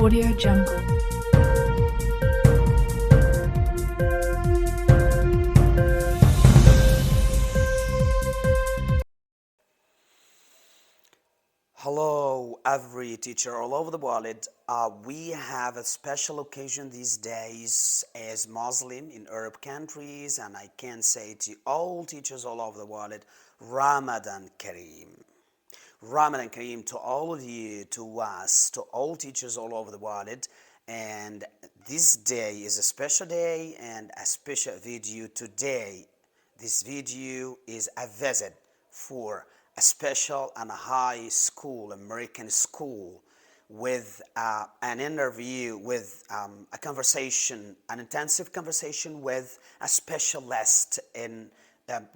Audio Jungle. Hello, every teacher all over the world. We have a special occasion these days as Muslim in Arab countries, and I can say to all teachers all over the world, Ramadan Kareem. Ramadan Kareem to all of you, to us, to all teachers all over the world. And this day is a special day and a special video today. This video is a visit for a special and a high school, American school, with an interview, with a conversation, an intensive conversation with a specialist in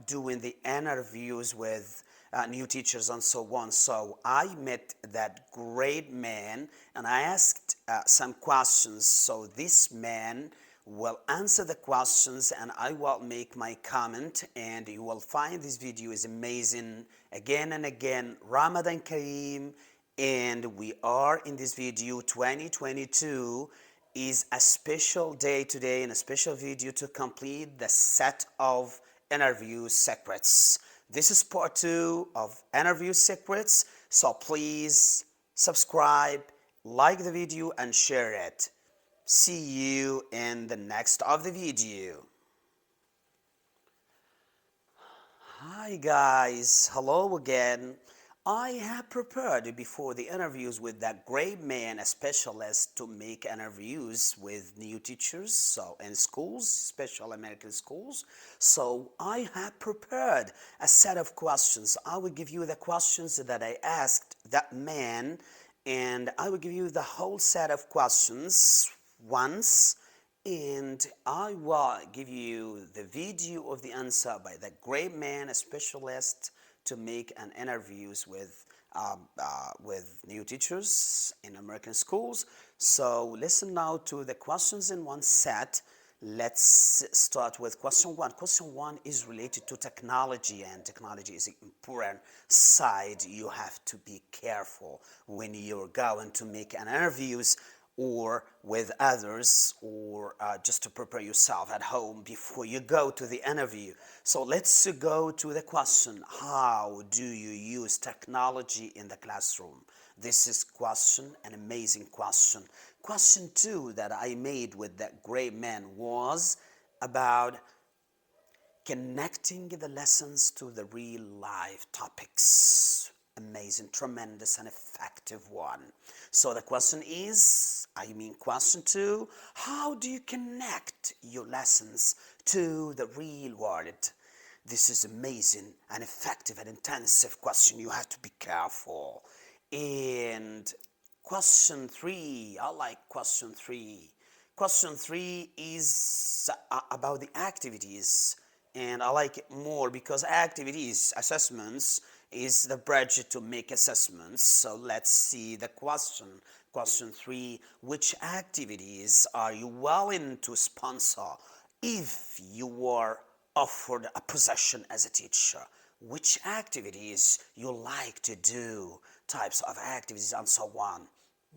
doing the interviews with new teachers and so on. So I met that great man and I asked some questions. So this man will answer the questions and I will make my comment, and you will find this video is amazing again and again. Ramadan Kareem, and we are in this video 2022 is a special day today and a special video to complete the set of interview secrets. This is part 2 of interview secrets, so please subscribe, like the video and share it. See you in the next of the video. Hi guys, hello again. I have prepared before the interviews with that great man, a specialist to make interviews with new teachers, so in schools, special American schools. So I have prepared a set of questions. I will give you the questions that I asked that man, and I will give you the whole set of questions once, and I will give you the video of the answer by the great man, a specialist to make an interviews with new teachers in American schools. So listen now to the questions in one set. Let's start with question 1. Question 1 is related to technology, and technology is an important side. You have to be careful when you're going to make an interviews or with others, or just to prepare yourself at home before you go to the interview. So let's go to the question, how do you use technology in the classroom? This is question, an amazing question. Question 2 that I made with that great man was about connecting the lessons to the real life topics. Amazing, tremendous and effective one. So the question is, question 2, how do you connect your lessons to the real world? This is amazing and effective and intensive question. You have to be careful. And question 3, I like question 3. Question 3 is about the activities, and I like it more because activities, assessments, is the bridge to make assessments. So let's see the question. Question 3, which activities are you willing to sponsor if you were offered a position as a teacher? Which activities you like to do, types of activities and so on.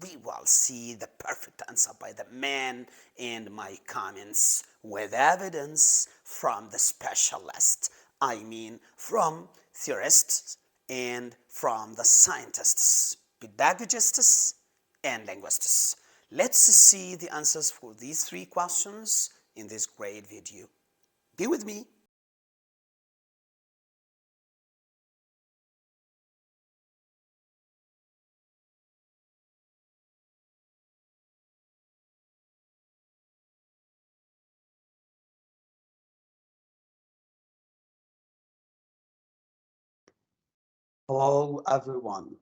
We will see the perfect answer by the man and my comments with evidence from the specialist. From theorists and from the scientists, pedagogists and linguists. Let's see the answers for these 3 questions in this great video. Be with me. Hello everyone.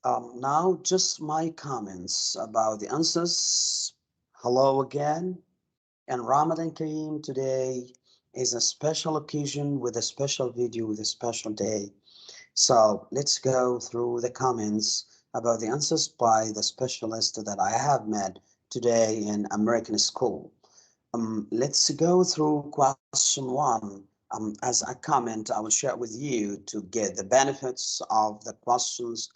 Now just my comments about the answers. Hello again. And Ramadan Kareem, today is a special occasion with a special video with a special day. So let's go through the comments about the answers by the specialist that I have met today in American school. Let's go through question 1. As a comment, I will share with you to get the benefits of the questions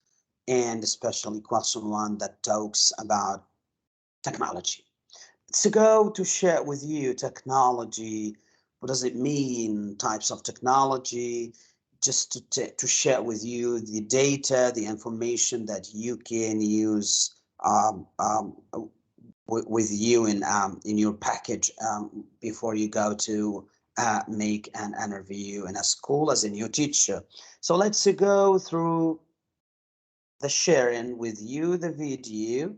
and especially question one that talks about technology. To go to share with you technology, what does it mean, types of technology, just to share with you the data, the information that you can use with you in your package before you go to make an interview in a school as a new teacher. So let's go through the sharing with you the video.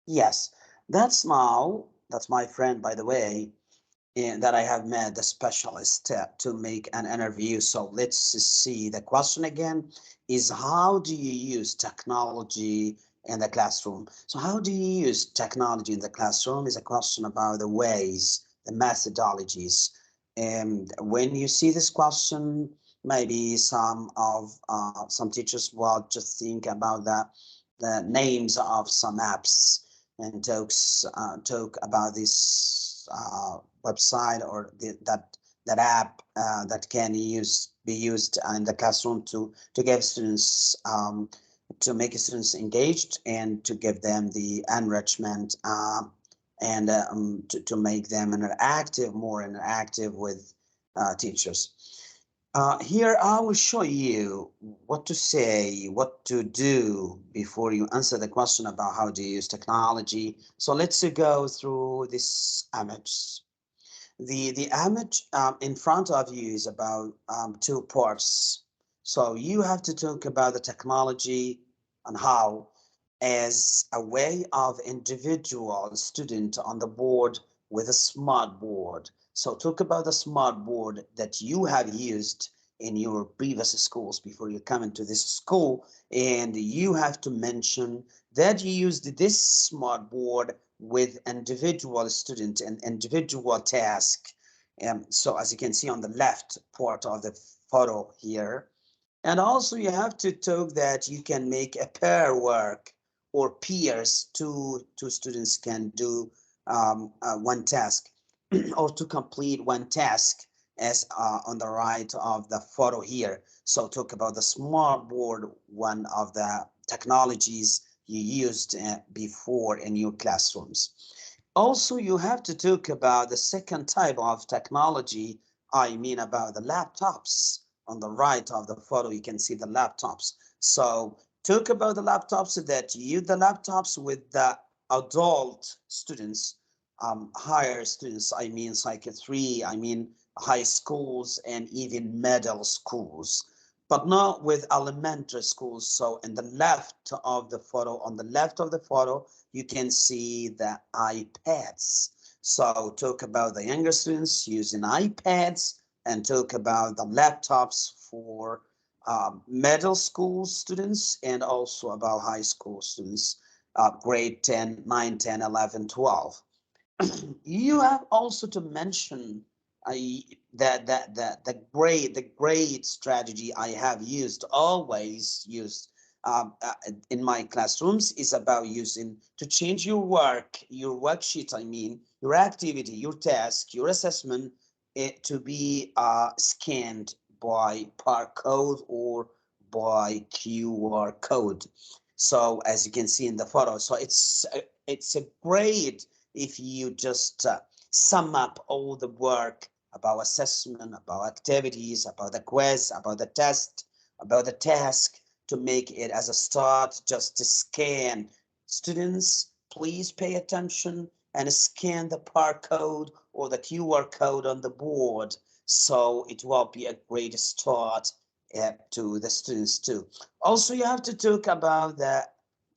Yes, that's my friend, by the way, and that I have met the specialist to make an interview. So let's see. The question again is, how do you use technology in the classroom? So how do you use technology in the classroom is a question about the ways, the methodologies. And when you see this question, maybe some teachers will just think about the names of some apps and talk about this website or that app that can be used in the classroom to give students to make students engaged and to give them the enrichment and to make them more interactive with teachers. Here I will show you what to say, what to do before you answer the question about how to use technology. So let's go through this image. The image in front of you is about two parts. So you have to talk about the technology and how as a way of individual student on the board with a smart board. So talk about the smart board that you have used in your previous schools before you come into this school, and you have to mention that you used this smart board with individual student and individual task. So as you can see on the left part of the photo here, and also you have to talk that you can make a pair work or peers, two students can do one task or to complete one task as on the right of the photo here. So talk about the smart board, one of the technologies you used before in your classrooms. Also, you have to talk about the second type of technology. I mean about the laptops. On the right of the photo, you can see the laptops. So talk about the laptops that you use the laptops with the adult students, higher students, I mean psychiatry, I mean high schools and even middle schools, but not with elementary schools. So in the left of the photo, on the left of the photo, you can see the iPads. So talk about the younger students using iPads and talk about the laptops for middle school students and also about high school students, grade 10, 9, 10, 11, 12. You have also to mention uh, that the great strategy I have always used in my classrooms is about using to change your worksheet, I mean your activity, your task, your assessment, to be scanned by barcode or by QR code. So as you can see in the photo, so it's a great if you just sum up all the work about assessment, about activities, about the quiz, about the test, about the task, to make it as a start, just to scan. Students, please pay attention and scan the barcode or the QR code on the board. So it will be a great start to the students too. Also, you have to talk about the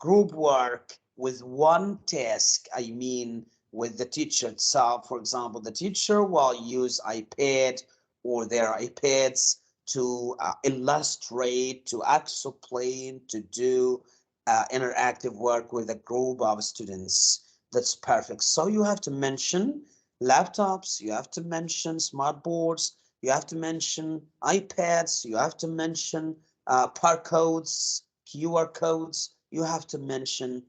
group work with one task. I mean, with the teacher itself. For example, the teacher will use iPad or their iPads to illustrate, to explain, to do interactive work with a group of students. That's perfect. So you have to mention laptops, you have to mention smart boards, you have to mention iPads, you have to mention barcodes, QR codes, you have to mention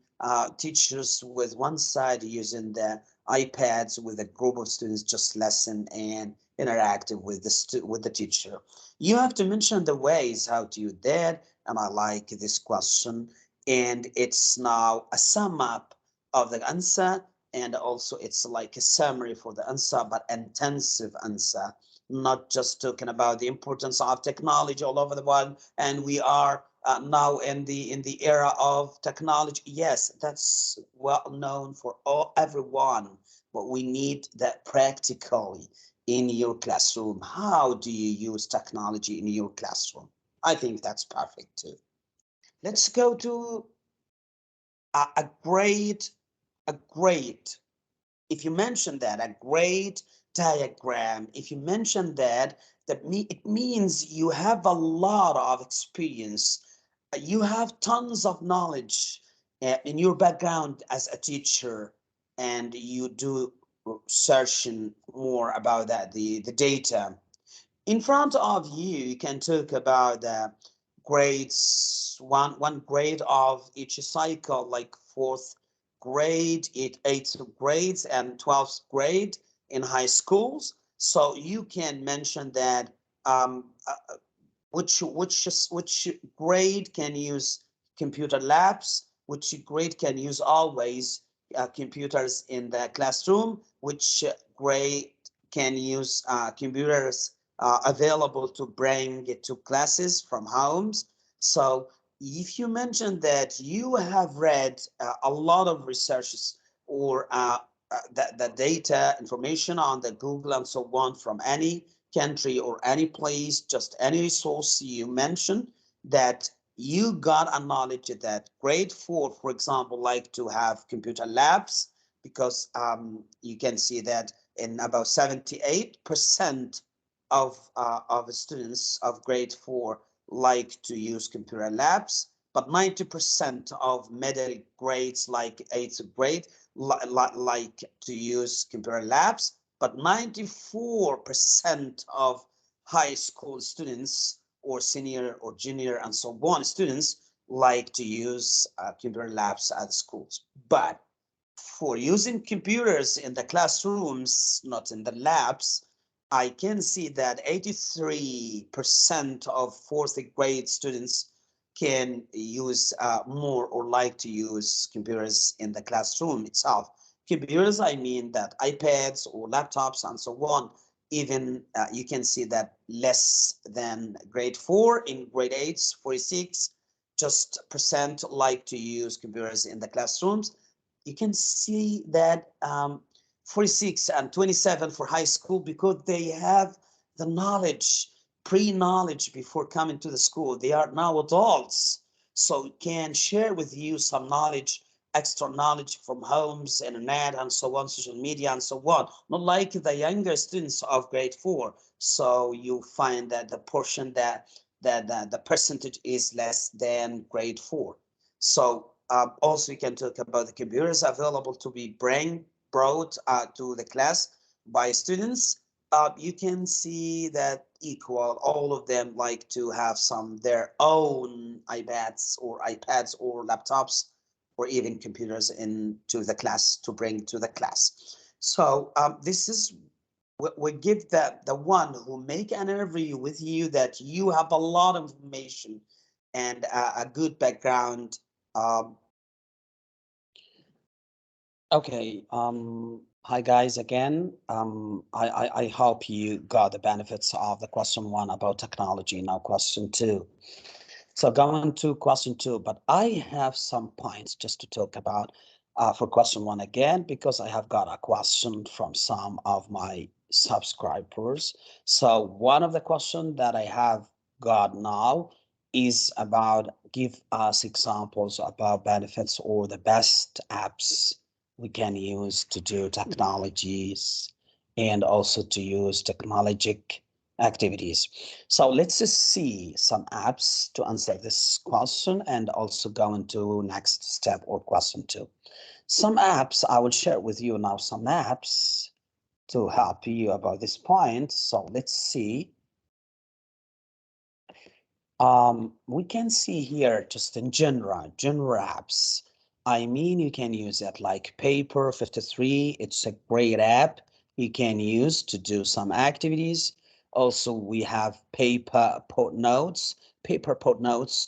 teachers with one side using the iPads with a group of students just lesson and interactive with the teacher. You have to mention the ways how to do that, and I like this question. And it's now a sum up of the answer, and also it's like a summary for the answer, but intensive answer, not just talking about the importance of technology all over the world. And we are now in the era of technology. Yes, that's well known for everyone, but we need that practically in your classroom. How do you use technology in your classroom? I think that's perfect too. Let's go to a great, if you mention that, a great diagram, if you mention that, it means you have a lot of experience. You have tons of knowledge in your background as a teacher, and you do searching more about that, the data in front of you. You can talk about the grades, one grade of each cycle, like fourth grade, eighth grades, and 12th grade in high schools. So you can mention that um, uh, which grade can use computer labs, which grade can use always computers in the classroom, which grade can use computers available to bring it to classes from homes. So if you mention that you have read a lot of researches or the data information on the Google and so on from any country or any place, just any resource you mention, that you got a knowledge that grade four, for example, like to have computer labs, because you can see that in about 78% of students of grade four like to use computer labs, but 90% of middle grades, like eighth grade, like to use computer labs, but 94% of high school students or senior or junior and so on students like to use computer labs at schools. But for using computers in the classrooms, not in the labs, I can see that 83% of fourth grade students can use more or like to use computers in the classroom itself. Computers, I mean that iPads or laptops and so on. Even you can see that less than grade four. In grade eight, 46 just percent like to use computers in the classrooms. You can see that 46 and 27 for high school, because they have the knowledge, pre-knowledge before coming to the school. They are now adults, so can share with you some knowledge, extra knowledge from homes, internet, and so on, social media, and so on. Not like the younger students of grade four. So you find that the portion that the percentage is less than grade four. So also you can talk about the computers available to be brought to the class by students. You can see that equal all of them like to have some their own iPads or laptops or even computers into the class to bring to the class. So this is we give the one who make an interview with you that you have a lot of information and a good background. um, Okay. Hi guys again. I hope you got the benefits of the question one about technology. Now question two. So going to question two, but I have some points just to talk about for question one again, because I have got a question from some of my subscribers. So one of the questions that I have got now is about give us examples about benefits or the best apps we can use to do technologies and also to use technologic activities. So let's just see some apps to answer this question and also go into next step or question two. Some apps I will share with you now, some apps to help you about this point. So let's see. We can see here just in general apps. I mean, you can use it like Paper 53. It's a great app you can use to do some activities. Also, we have paper pot notes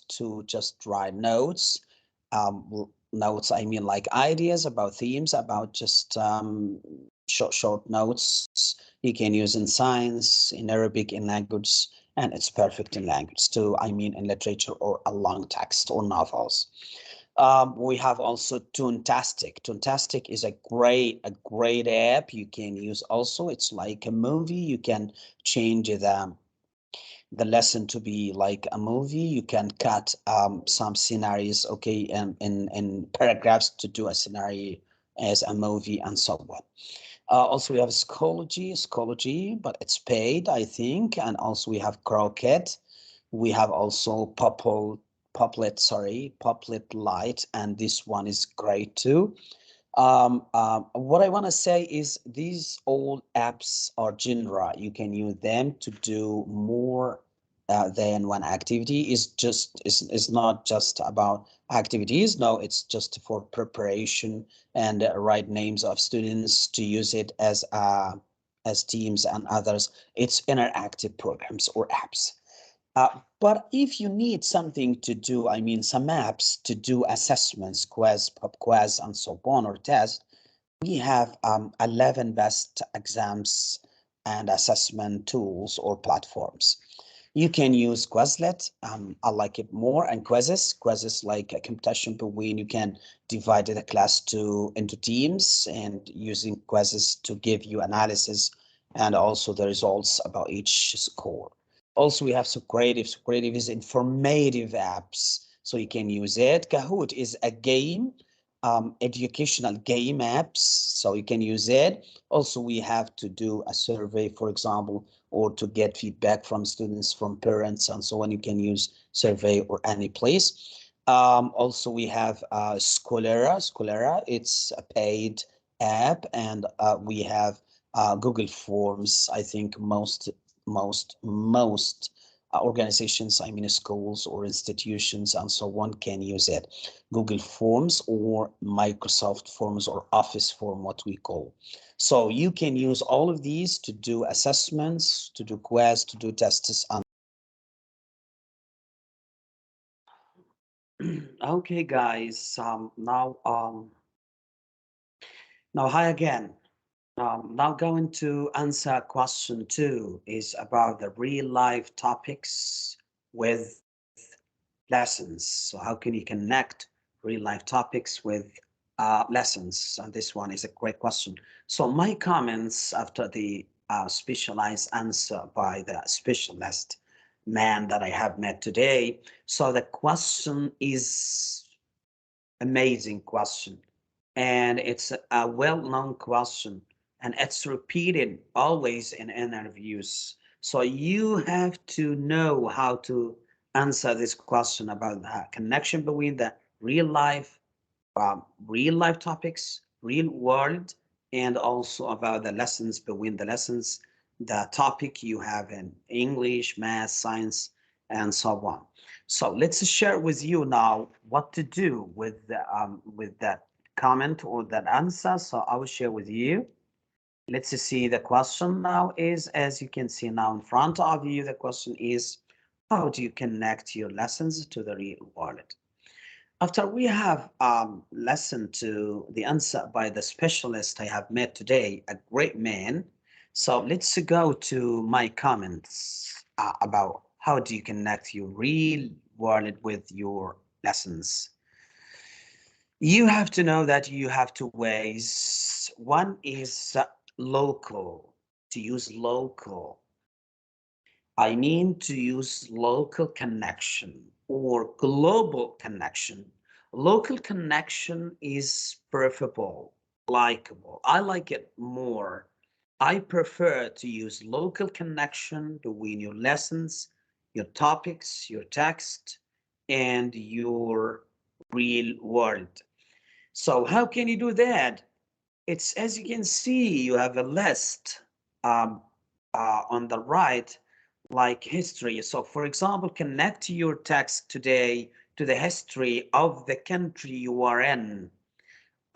to just write notes. Notes, I mean, like ideas about themes, about just short notes. You can use in science, in Arabic, in language, and it's perfect in language too. I mean, in literature or a long text or novels. We have also Toontastic. Toontastic is a great app you can use also. It's like a movie. You can change the lesson to be like a movie. You can cut some scenarios, okay, in paragraphs to do a scenario as a movie and so on. Also, we have Schoology, but it's paid, I think. And also we have Croquet. We have also Poplet Lite, and this one is great too. What I want to say is these all apps are genre. You can use them to do more than one activity. Is not just about activities. No, it's just for preparation and write names of students to use it as teams and others. It's interactive programs or apps. But if you need something to do, I mean, some apps to do assessments, pop quiz, and so on, or test, we have 11 best exams and assessment tools or platforms. You can use Quizlet. I like it more, and quizzes. Quizzes like a competition between. You can divide the class into teams and using quizzes to give you analysis and also the results about each score. Also, we have Socrative. Socrative is informative apps, so you can use it. Kahoot is a game, educational game apps, so you can use it. Also, we have to do a survey, for example, or to get feedback from students, from parents, and so on. You can use survey or any place. Also, we have Scholera. Scholera, it's a paid app, and we have Google Forms. I think most organizations, I mean schools or institutions and so on, can use it. Google Forms or Microsoft Forms or Office Form, what we call. So you can use all of these to do assessments, to do quiz, to do tests. Okay, guys. Now hi again. Now going to answer question 2 is about the real life topics with lessons. So how can you connect real life topics with lessons? And this one is a great question. So my comments after the specialized answer by the specialist man that I have met today. So the question is amazing question, and it's a well-known question, and it's repeated always in interviews. So you have to know how to answer this question about the connection between the real life topics, real world, and also about the lessons between the lessons, the topic you have in English, math, science, and so on. So let's share with you now what to do with that comment or that answer. So I will share with you. Let's see, the question now is, as you can see now in front of you, the question is, how do you connect your lessons to the real world? After we have listened to the answer by the specialist I have met today, a great man. So let's go to my comments about how do you connect your real world with your lessons. You have to know that you have two ways. One is local, to use local. I mean to use local connection or global connection. Local connection is preferable, likable. I like it more. I prefer to use local connection between your lessons, your topics, your text, and your real world. So how can you do that? It's, as you can see, you have a list um, on the right, like history. So for example, connect your text today to the history of the country you are in.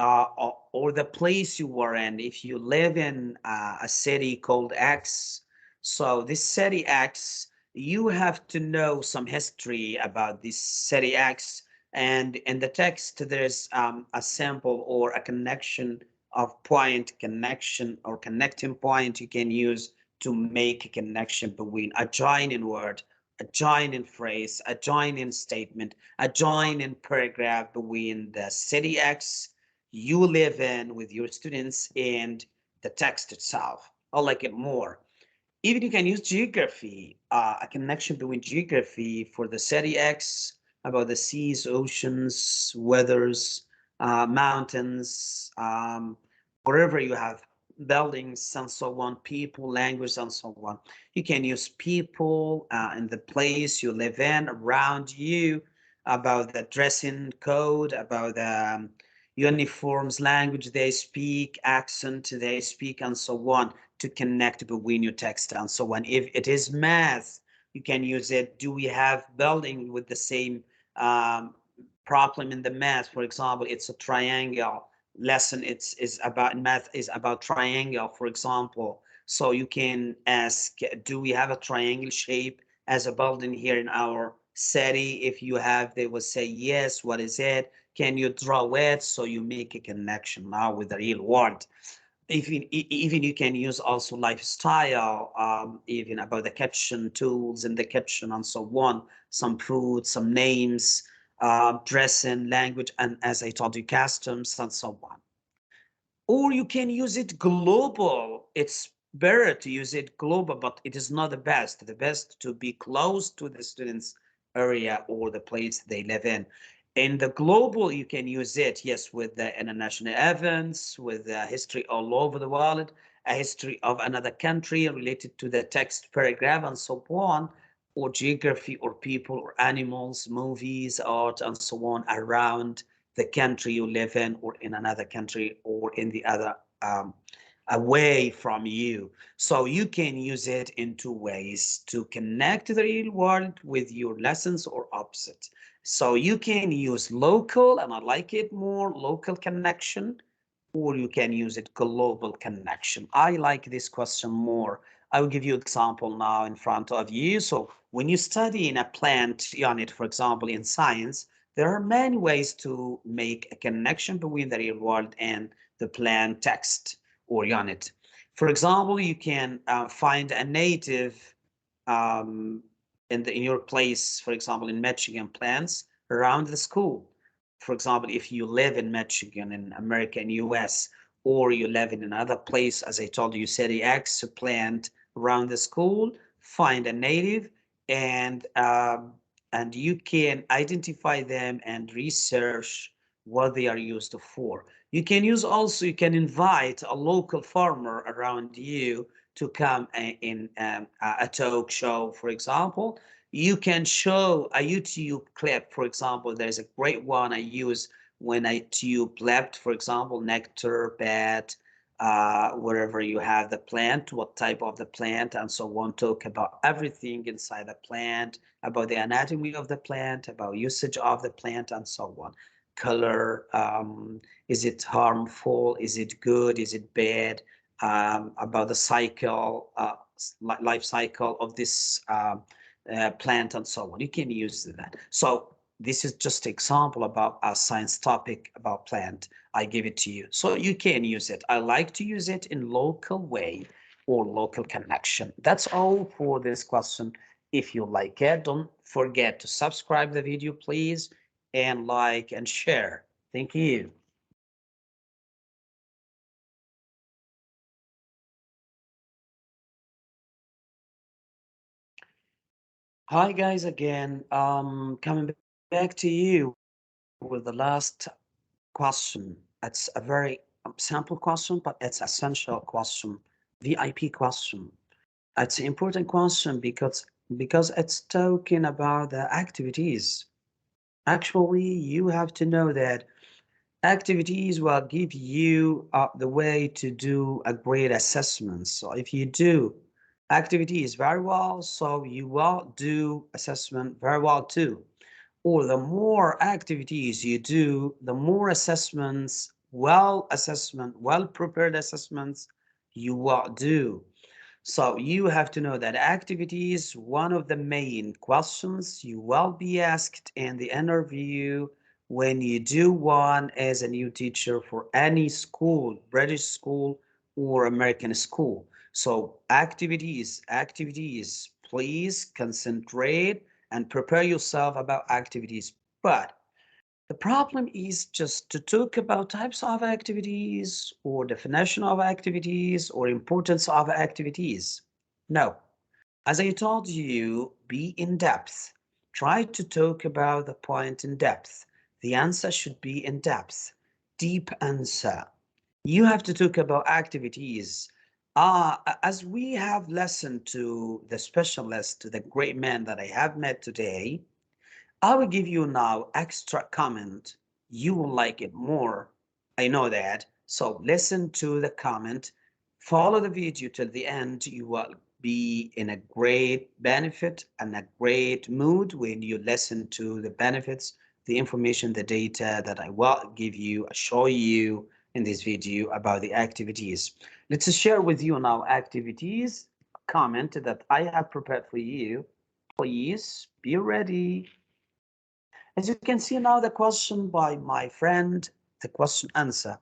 or the place you were in. If you live in a city called X, so this city X, you have to know some history about this city X. And in the text, there's a sample or a connection of point, connection or connecting point you can use to make a connection between a joining word, a joining phrase, a joining statement, a joining paragraph between the city X you live in with your students and the text itself. I like it more. Even you can use geography, a connection between geography for the city X about the seas, oceans, weathers, mountains, wherever you have buildings and so on, people, language, and so on. You can use people in the place you live in, around you, about the dressing code, about the uniforms, language they speak, accent they speak, and so on, to connect between your text and so on. If it is math, you can use it. Do we have building with the same problem in the math? For example, it's a triangle lesson. It's is about math is about triangle, for example. So you can ask, do we have a triangle shape as a building here in our city? If you have, they will say yes. What is it? Can you draw it? So you make a connection now with the real world. Even you can use also lifestyle, even about the kitchen tools in the kitchen and so on, some fruits, some names, dressing, language, and as I told you, customs and so on. Or you can use it global. It's better to use it global, but it is not the best. The best to be close to the students area or the place they live in. In the global, you can use it, yes, with the international events, with the history all over the world, a history of another country related to the text paragraph and so on, or geography or people or animals, movies, art, and so on around the country you live in or in another country or in the other away from you. So you can use it in two ways to connect the real world with your lessons or opposite. So you can use local, and I like it more, local connection, or you can use it global connection. I like this question more. I will give you example now in front of you. So when you study in a plant unit, for example, in science, there are many ways to make a connection between the real world and the plant text or unit. For example, you can find a native um, in your place, for example, in Michigan, plants around the school. For example, if you live in Michigan, in America, in US, or you live in another place, as I told you, city X, plant around the school, find a native, and and you can identify them and research what they are used for. You can use also, you can invite a local farmer around you to come in a talk show, for example. You can show a YouTube clip, for example. There's a great one I use when I tube left, for example, nectar, bed, wherever you have the plant, what type of the plant, and so on. Talk about everything inside the plant, about the anatomy of the plant, about usage of the plant, and so on. Color, is it harmful? Is it good? Is it bad? About the cycle, life cycle of this plant and so on. You can use that. So this is just an example about a science topic about plant. I give it to you. So you can use it. I like to use it in local way or local connection. That's all for this question. If you like it, don't forget to subscribe the video, please, and like and share. Thank you. Hi guys again. Coming back to you with the last question. It's a very simple question, but it's essential question, VIP question. It's an important question because it's talking about the activities. Actually, you have to know that activities will give you the way to do a great assessment. So if you do activities very well, so you will do assessment very well too. Or the more activities you do, the more assessments well prepared assessments you will do. So you have to know that activity is one of the main questions you will be asked in the interview when you do one as a new teacher for any school, British school or American school. So activities, please concentrate and prepare yourself about activities. But the problem is just to talk about types of activities or definition of activities or importance of activities. No, as I told you, be in depth. Try to talk about the point in depth. The answer should be in depth. Deep answer. You have to talk about activities. As we have listened to the specialist, to the great man that I have met today, I will give you now extra comment. You will like it more. I know that. So listen to the comment. Follow the video till the end. You will be in a great benefit and a great mood when you listen to the benefits, the information, the data that I will give you, show you in this video about the activities. Let's share with you now activities comment that I have prepared for you. Please be ready. As you can see now, the question by my friend, the question answer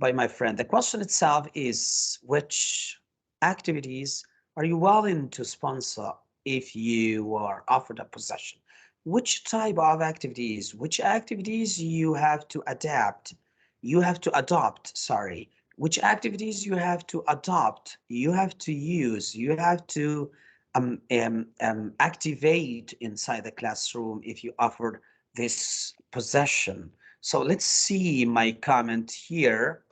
by my friend. The question itself is, which activities are you willing to sponsor if you are offered a position? Which type of activities, which activities you have to adopt, sorry, which activities you have to adopt, you have to use, you have to activate inside the classroom if you offered this possession. So let's see my comment here.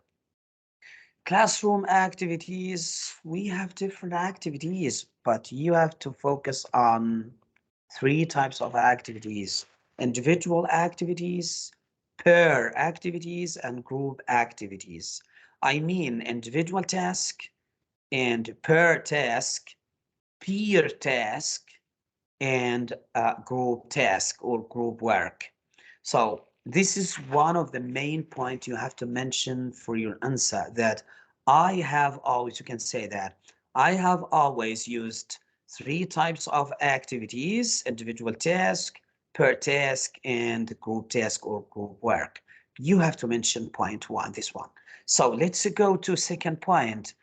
Classroom activities, we have different activities, but you have to focus on three types of activities: individual activities, pair activities, and group activities. I mean individual task and pair task, peer task, and group task or group work. So this is one of the main points you have to mention for your answer, that I have always, you can say that, I have always used three types of activities: individual task, per task, and group task or group work. You have to mention point one, this one. So let's go to second point.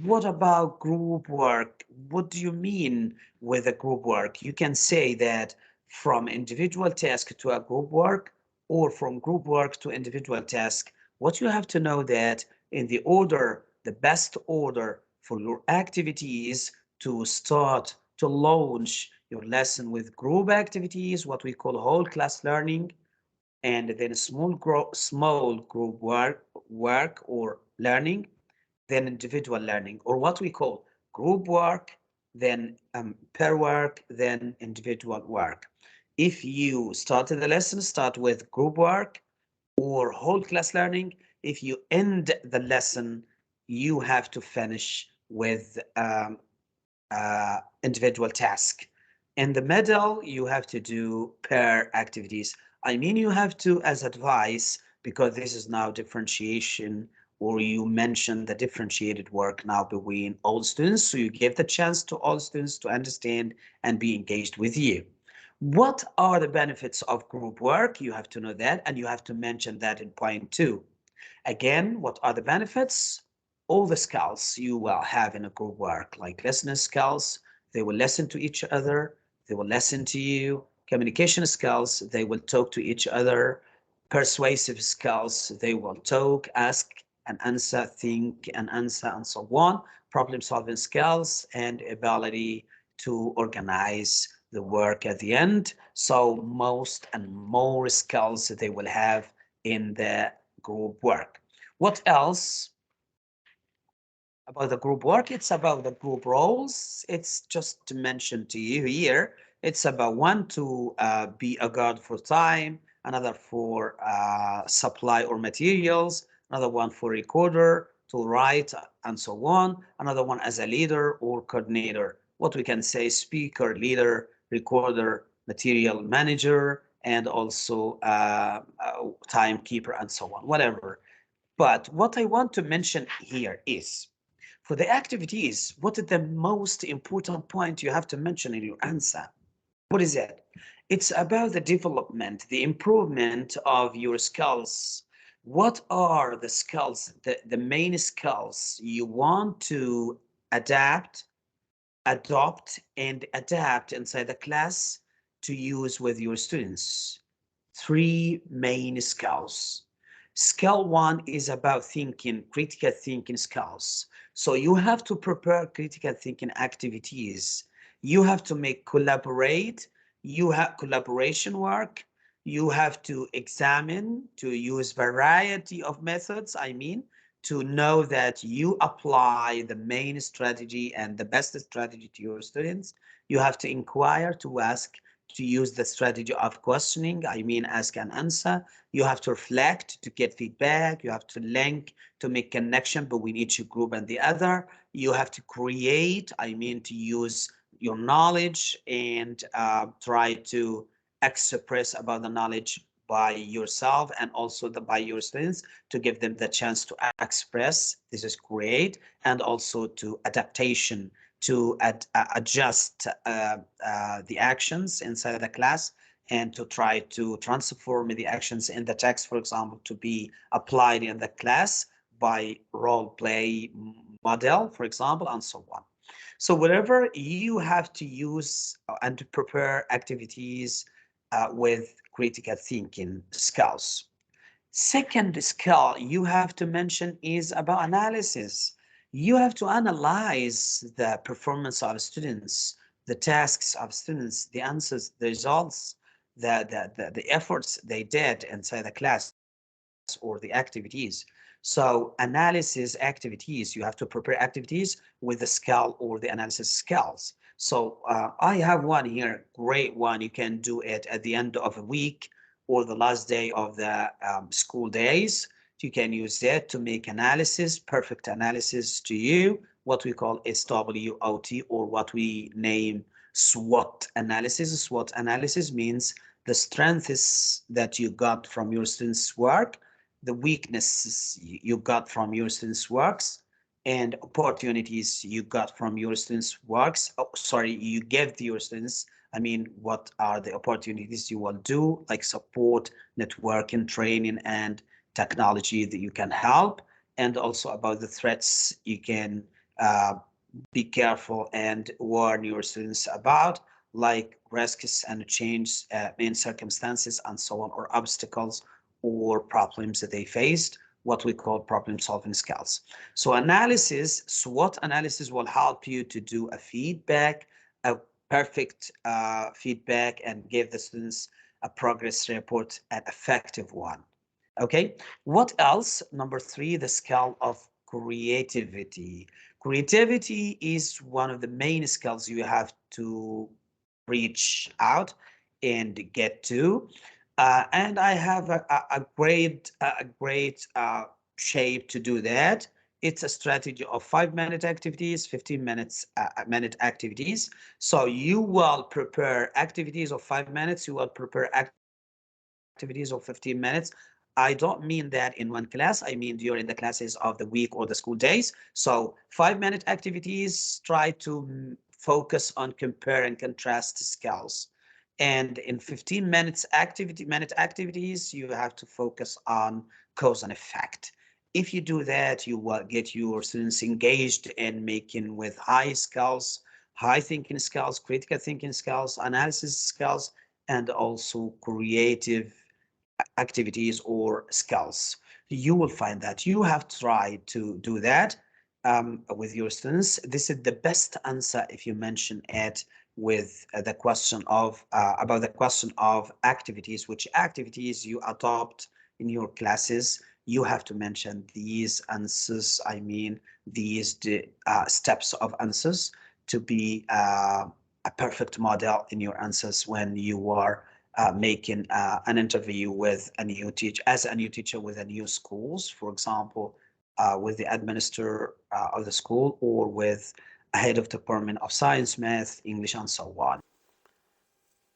What about group work? What do you mean with a group work? You can say that from individual task to a group work, or from group work to individual task. What you have to know that in the order, the best order for your activities to start to launch your lesson with group activities, what we call whole class learning, and then small group work or learning, then individual learning, or what we call group work, then pair work, then individual work. If you started the lesson, start with group work or whole class learning. If you end the lesson, you have to finish with individual task. In the middle, you have to do pair activities. I mean, you have to, as advice, because this is now differentiation, or you mention the differentiated work now between all students. So you give the chance to all students to understand and be engaged with you. What are the benefits of group work? You have to know that, and you have to mention that in point two. Again, what are the benefits? All the skills you will have in a group work, like listening skills, they will listen to each other, they will listen to you. Communication skills, they will talk to each other. Persuasive skills, they will talk, ask and answer, think and answer, and so on. Problem solving skills and ability to organize the work at the end. So most and more skills they will have in the group work. What else about the group work? It's about the group roles. It's just to mention to you here. It's about one to be a guard for time, another for supply or materials, another one for recorder to write, and so on. Another one as a leader or coordinator. What we can say: speaker, leader, recorder, material manager, and also timekeeper, and so on. Whatever. But what I want to mention here is for the activities, what is the most important point you have to mention in your answer? What is it? It's about the development, the improvement of your skills. What are the skills, the main skills you want to adapt, adopt, and adapt inside the class to use with your students? Three main skills. Skill one is about thinking, critical thinking skills. So you have to prepare critical thinking activities. You have to make collaborate, you have collaboration work, you have to examine, to use variety of methods, to know that you apply the main strategy and the best strategy to your students. You have to inquire, to ask, to use the strategy of questioning, ask and answer. You have to reflect to get feedback. You have to link to make connection between each group and the other. You have to create, to use your knowledge and try to express about the knowledge by yourself and also by your students to give them the chance to express. This is great. And also to adaptation, to adjust the actions inside the class and to try to transform the actions in the text, for example, to be applied in the class by role play model, for example, and so on. So whatever you have to use and to prepare activities with critical thinking skills. Second skill you have to mention is about analysis. You have to analyze the performance of students, the tasks of students, the answers, the results, the efforts they did inside the class or the activities. So analysis activities, you have to prepare activities with the skill or the analysis skills. So I have one here, great one. You can do it at the end of a week or the last day of the school days. You can use that to make analysis, perfect analysis to you, what we call SWOT, or what we name SWOT analysis. SWOT analysis means the strengths that you got from your students' work, the weaknesses you got from your students' works, and opportunities you got from your students' works. Oh, sorry, you gave to your students. What are the opportunities you will do, like support, networking, training, and technology that you can help, and also about the threats you can be careful and warn your students about, like risks and change in circumstances and so on, or obstacles or problems that they faced, what we call problem solving skills. So analysis, SWOT analysis will help you to do a feedback, a perfect feedback, and give the students a progress report, an effective one. Okay, what else? Number three, the skill of creativity. Creativity is one of the main skills you have to reach out and get to. And I have a great shape to do that. It's a strategy of 5 minute activities, 15 minute activities. So you will prepare activities of 5 minutes. You will prepare activities of 15 minutes. I don't mean that in one class. I mean during the classes of the week or the school days. So 5 minute activities, try to focus on compare and contrast skills. And in 15 minute activities, you have to focus on cause and effect. If you do that, you will get your students engaged in making with high skills, high thinking skills, critical thinking skills, analysis skills, and also creative activities or skills. You will find that you have tried to do that with your students. This is the best answer if you mention it with the question of about the question of activities, which activities you adopt in your classes. You have to mention these answers. These steps of answers to be a perfect model in your answers when you are making an interview with a new teacher, as a new teacher with a new schools, for example, with the administrator of the school or with a head of department of science, math, English, and so on.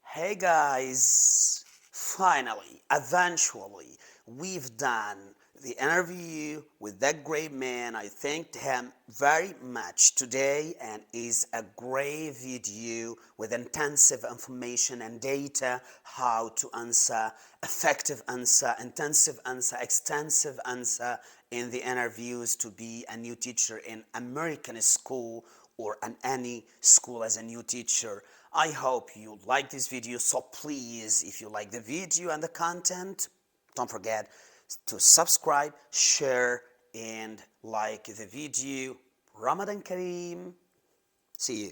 Hey guys, finally, eventually, we've done the interview with that great man. I thanked him very much today, and is a great video with intensive information and data how to answer, effective answer, intensive answer, extensive answer in the interviews to be a new teacher in American school or in any school as a new teacher. I hope you like this video, so please, if you like the video and the content, don't forget to subscribe, share, and like the video. Ramadan Kareem. See you.